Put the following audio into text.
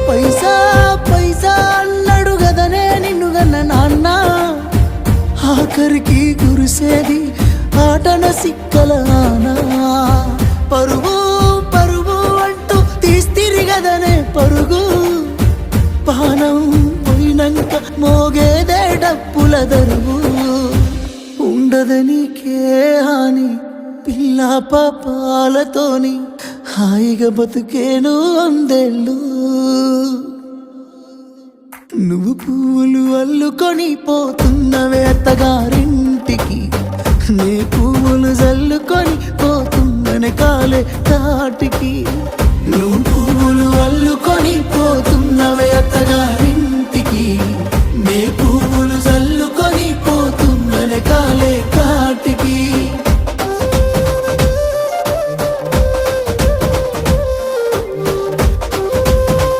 పైసా పైసా అన్నాడు గదనే నిన్ను గన్న నాన్న, ఆఖరికి కురిసేది ఆటన సిక్కల ఆనా. పరుగు పరుగు అంటూ తీస్తిరి గదనే పరుగు, పానం పోయినంక మోగేదే డప్పుల దరువు. ఉండదనికే హాని పిల్ల పాపాలతోని, హాయిగా బతుకేను వందేళ్ళు. నువ్వు పూలు అల్లుకొని పోతున్నవే అత్తగారింటికి, నే పువ్వులు జల్లుకొని పోతున్ననే కాలే తాటికి. నువ్వు